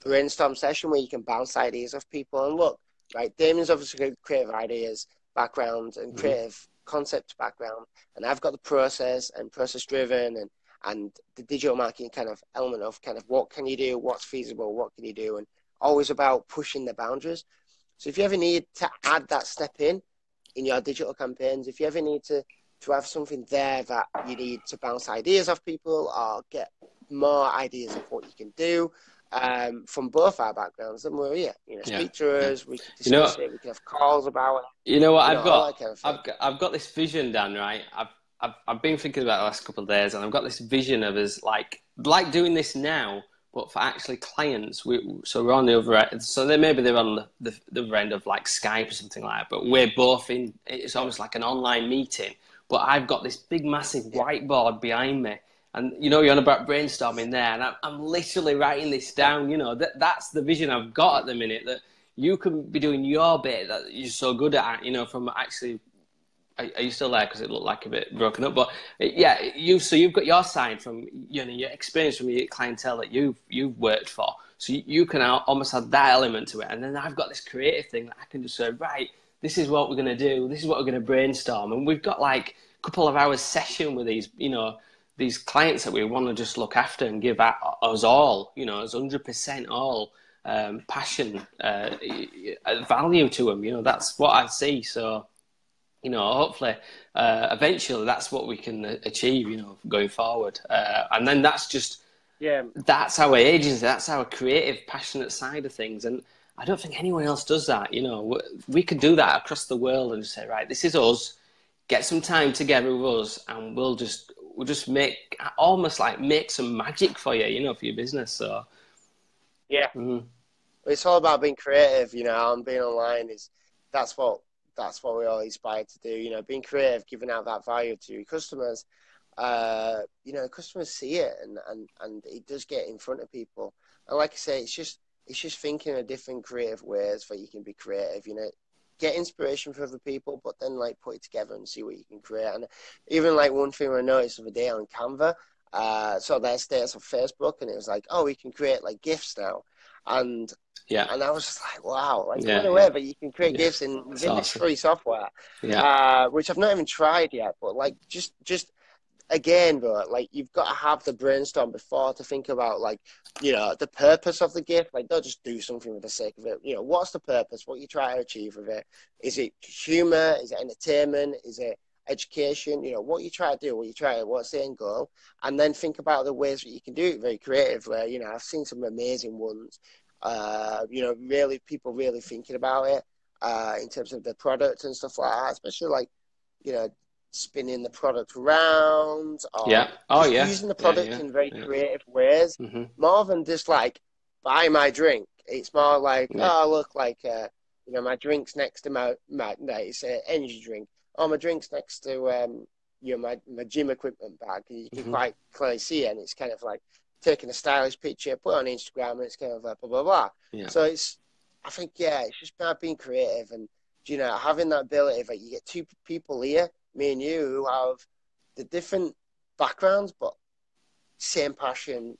brainstorm session where you can bounce ideas off people, and look, right, Damion's obviously got creative ideas background and creative concept background, and I've got the process and process driven and the digital marketing kind of element of kind of what can you do, what's feasible, what can you do, and always about pushing the boundaries. So if you ever need to add that step in your digital campaigns, if you ever need to have something there that you need to bounce ideas off people or get more ideas of what you can do, from both our backgrounds, then we're here. You know, speak to us, we can discuss it, we can have calls about it. You know what, I've got this vision, Dan, right? I've been thinking about it the last couple of days, and I've got this vision of us like doing this now, but for actually clients. So we're on the other end. So maybe they're on the other end of like Skype or something like that, but we're both in, it's almost like an online meeting, but I've got this big massive whiteboard behind me, And, you know, you're on about brainstorming there, and I'm literally writing this down, you know, that's the vision I've got at the minute, that you can be doing your bit that you're so good at, you know, from actually, are you still there? Because it looked like a bit broken up, but yeah, you've got your side from, you know, your experience from your clientele that you've worked for. So you can almost add that element to it. And then I've got this creative thing that I can just say, right, this is what we're going to do. This is what we're going to brainstorm. And we've got like a couple of hours session with these, you know, these clients that we want to just look after and give us all, you know, as 100% all passion, value to them. You know, that's what I see. So, you know, hopefully, eventually that's what we can achieve, you know, going forward. And then that's our agency, that's our creative, passionate side of things. And I don't think anyone else does that. You know, we could do that across the world and just say, right, this is us, get some time together with us, and we'll just make some magic for you, you know, for your business. So, yeah. It's all about being creative, you know, and being online that's what we all aspire to do, you know, being creative, giving out that value to your customers. You know, customers see it and it does get in front of people. And like I say, it's just thinking of different creative ways that you can be creative, you know, get inspiration from other people, but then like put it together and see what you can create. And even like one thing I noticed the other day on Canva, so their status on Facebook, and it was like, oh, we can create like GIFs now. And I was just like, wow, like what a way that you can create GIFs within this free software, which I've not even tried yet. But like, just again, though, like you've got to have the brainstorm before to think about, like, you know, the purpose of the GIF. Like, don't just do something for the sake of it. You know, what's the purpose? What you try to achieve with it? Is it humor? Is it entertainment? Is it education? You know, what you try to do, what's the end goal? And then think about the ways that you can do it very creatively. You know, I've seen some amazing ones. You know, really, people really thinking about it in terms of the product and stuff like that, especially like, you know, spinning the product around or using the product in very creative ways, more than just like buy my drink. It's more like, oh, look, like, you know, my drink's next to my it's an energy drink. Oh, my drink's next to, you know, my gym equipment bag. You can quite clearly see it, and it's kind of like taking a stylish picture, put it on Instagram, and it's kind of like blah, blah, blah. Yeah. So I think, it's just about being creative and, you know, having that ability that you get two people here, me and you, who have the different backgrounds, but same passion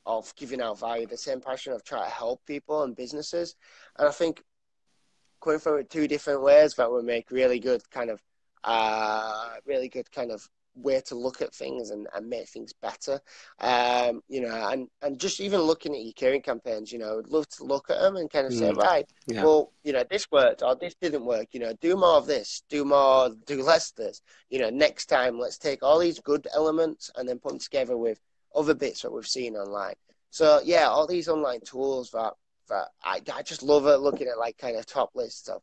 of giving out value, the same passion of trying to help people and businesses. And I think going from it two different ways that will make really good kind of way to look at things and make things better. You know, and just even looking at your current campaigns, you know, I'd love to look at them and kind of say, right, well, you know, this worked or this didn't work, you know, do more of this, do less of this. You know, next time, let's take all these good elements and then put them together with other bits that we've seen online. So, yeah, all these online tools that I just love it, looking at like kind of top lists of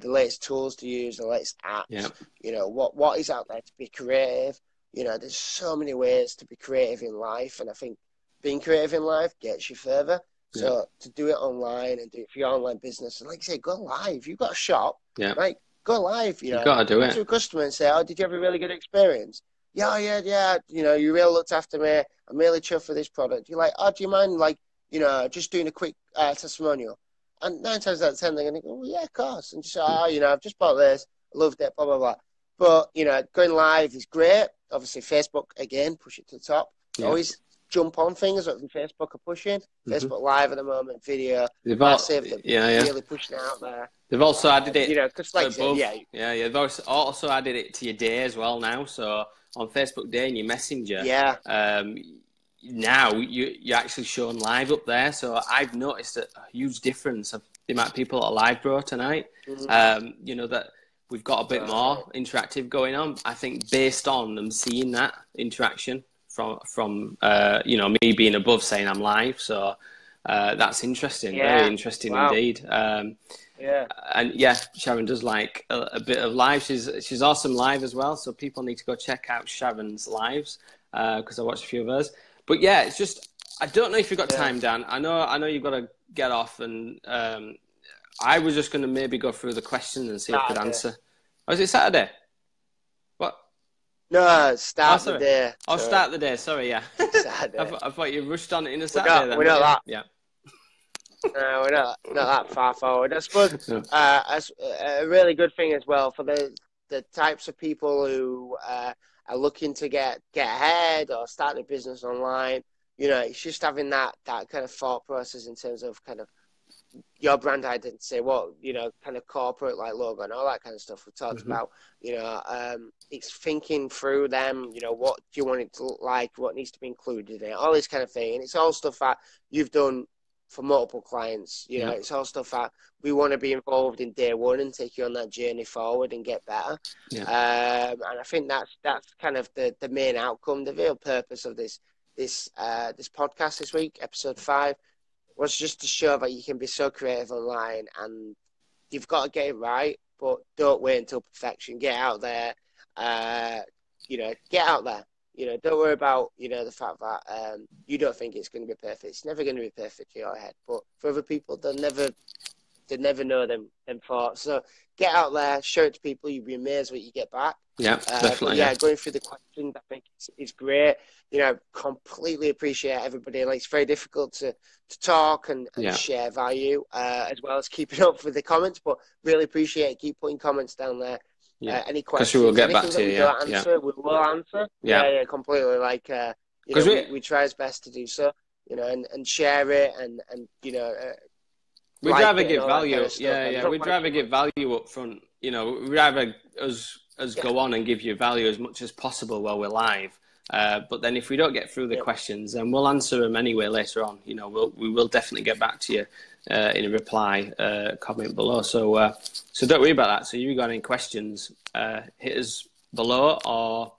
the latest tools to use, the latest apps, you know, what is out there to be creative. You know, there's so many ways to be creative in life, and I think being creative in life gets you further. So to do it online and do it for your online business, and like you say, go live. You've got a shop, right? Go live, you know. You've got to do it. To a customer and say, oh, did you have a really good experience? Yeah. You know, you really looked after me. I'm really chuffed for this product. You're like, oh, do you mind, like, you know, just doing a quick testimonial? And 9 times out of 10, they're going to go, well, yeah, of course. And just say, oh, you know, I've just bought this, loved it, blah, blah, blah. But, you know, going live is great. Obviously, Facebook, again, push it to the top. Always jump on things that Facebook are pushing. Facebook Live at the moment, video, massive. They're really pushing it out there. They've also added it. You know, because like above, they've also added it to your day as well now. So on Facebook Day in your Messenger, now you're actually showing live up there. So I've noticed a huge difference of the amount of people that are live, bro, tonight. You know, that we've got a bit more interactive going on. I think based on them seeing that interaction from you know, me being above saying I'm live. So that's interesting. Very interesting indeed. And Sharon does like a bit of live. She's awesome live as well. So people need to go check out Sharon's lives because I watched a few of hers. But yeah, it's just, I don't know if you've got time, Dan. I know you've got to get off, and I was just going to maybe go through the questions and see if I could answer. Oh, is it Saturday? What? No, Oh, start the sorry. day. I'll So, start the day. Sorry, yeah. start the day. I thought you rushed on it in a We're Saturday not, then, we're but not yeah, that. yeah. No, we're not that far forward. I suppose Yeah. a really good thing as well for the types of people who are looking to get ahead or start a business online. You know, it's just having that kind of thought process in terms of kind of your brand identity, what, you know, kind of corporate like logo and all that kind of stuff we talked about. You know, it's thinking through them. You know, what do you want it to look like? What needs to be included in it? All this kind of thing, and it's all stuff that you've done for multiple clients. You know, it's all stuff that we want to be involved in day one and take you on that journey forward and get better. And I think that's kind of the main outcome, the real purpose of this podcast this week, episode 5, was just to show that you can be so creative online, and you've got to get it right, but don't wait until perfection. Get out there, you know, get out there. You know, don't worry about, you know, the fact that you don't think it's going to be perfect. It's never going to be perfect in your head, but for other people, they'll never know them thoughts. So get out there, show it to people. You'll be amazed what you get back. Yeah, definitely. But going through the questions, I think it's great. You know, completely appreciate everybody. Like, it's very difficult to talk and share value, as well as keeping up with the comments. But really appreciate it. Keep putting comments down there. Any questions? Because we will get back Anything to you. that we don't answer, we will answer. Yeah, completely. Like, you know, we try as best to do so. You know, and share it and you know. We'd rather give value. Kind of We'd rather give value up front. You know, we'd rather us go on and give you value as much as possible while we're live. But then if we don't get through the questions, then we'll answer them anyway later on. You know, we will definitely get back to you in a reply comment below. So don't worry about that. So if you've got any questions, hit us below or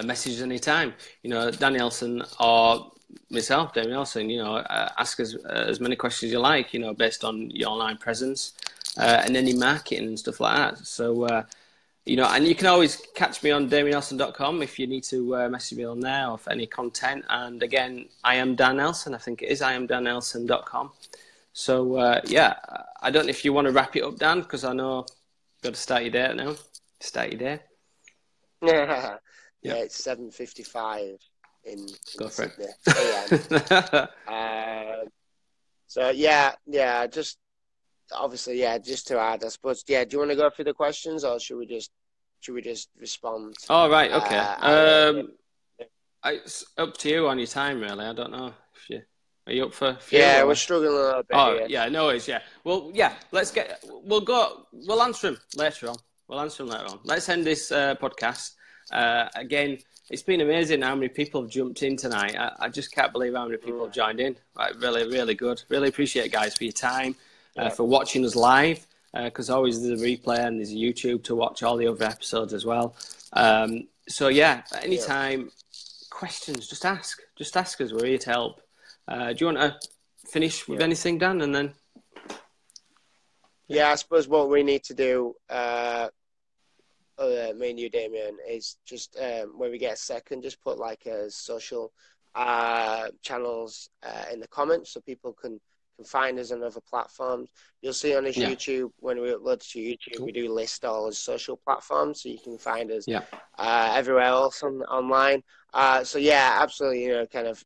message us anytime. You know, Dan Elson or myself, Damion Elson, you know, ask us as many questions you like, you know, based on your online presence and any marketing and stuff like that. So, you know, and you can always catch me on DamionElson.com if you need to message me on there or for any content. And again, I am Dan Elson. I think it is IamDanElson.com. So, I don't know if you want to wrap it up, Dan, because I know you've got to start your day now. Start your day. Yeah, it's 7:55 in Go for Sydney. it. Just obviously, just to add, I suppose. Yeah, do you want to go through the questions, or should we just respond? Oh, right, okay. It's up to you on your time, really. I don't know if you are you up for a few? Yeah, we're struggling a little bit. Oh, here. yeah, no worries. Yeah, well, yeah. We'll answer them later on. Let's end this podcast. Again, it's been amazing how many people have jumped in tonight. I just can't believe how many people have joined in. Like, really, really good. Really appreciate it, guys, for your time, for watching us live, because always there's a replay and there's a YouTube to watch all the other episodes as well. Anytime, questions, just ask. Just ask us. We're here to help. Do you want to finish with anything, Dan, and then? Yeah, I suppose what we need to do, me and you, Damion, is just when we get a second, just put like a social channels in the comments so people can find us on other platforms. You'll see on his YouTube, when we upload to YouTube, we do list all his social platforms, so you can find us everywhere else online. Absolutely, you know, kind of,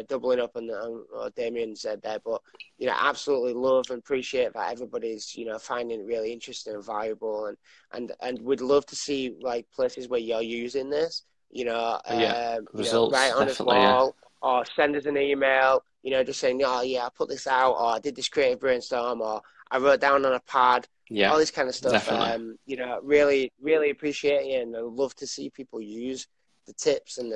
doubling up on what Damion said there, but, you know, absolutely love and appreciate that everybody's, you know, finding it really interesting and valuable, and we'd love to see, like, places where you're using this, results, right on his wall, or send us an email, you know, just saying, oh, yeah, I put this out, or I did this creative brainstorm, or I wrote down on a pad, all this kind of stuff. You know, really, really appreciate it, and I love to see people use the tips and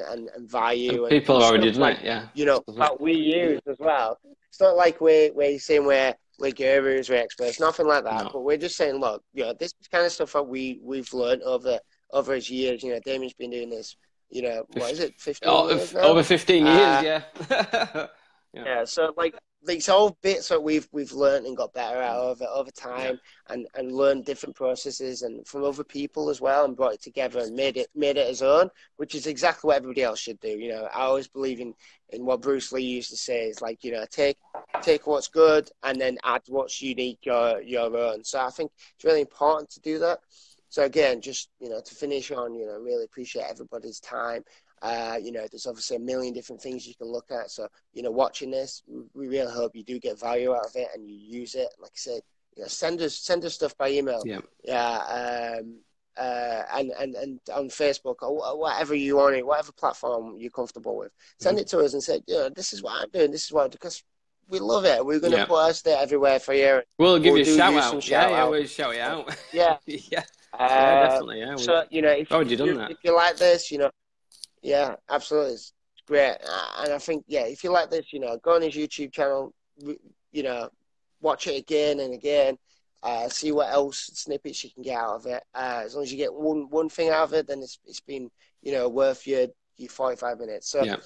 value. And people and have already done it, you know, that we use as well. It's not like we're saying we're gurus, we're experts, nothing like that. No. But we're just saying, look, you know, this kind of stuff that we've learned over his years. You know, Damien's been doing this, you know, what is it, 15 years now? Over 15 years, yeah. So like these all bits that we've learned and got better at over time, and learned different processes and from other people as well, and brought it together and made it his own, which is exactly what everybody else should do. You know, I always believe in what Bruce Lee used to say. It's like, you know, take what's good and then add what's unique, your own. So I think it's really important to do that. So again, just, to finish on, really appreciate everybody's time. There's obviously a million different things you can look at. So, watching this, we really hope you do get value out of it and you use it. Like I said, send us stuff by email. Yeah. And on Facebook or whatever you want, whatever platform you're comfortable with, send it to us and say, this is what I'm doing, this is what I do, because we love it. We're going to put our state everywhere for you. We'll give you a shout out. Yeah, we'll shout it out. Yeah. Yeah, definitely. Yeah. So, if you like this, yeah, absolutely. It's great. And I think, if you like this, go on his YouTube channel, watch it again and again, see what else snippets you can get out of it. As long as you get one thing out of it, then it's been, worth your 45 minutes. So, yeah.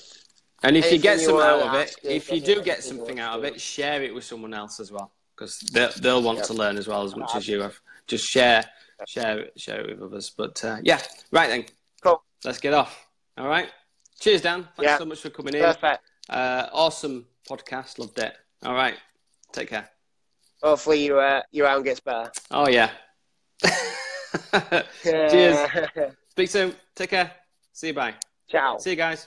And if you get some out of it, if you do get something out of it, share it with someone else as well, because they'll want to learn as well as much as you have. Just share it with others. But right then. Cool. Let's get off. All right. Cheers, Dan. Thanks so much for coming in. Perfect. Awesome podcast. Loved it. All right. Take care. Hopefully your arm gets better. Oh yeah. Cheers. Speak soon. Take care. See you. Bye. Ciao. See you guys.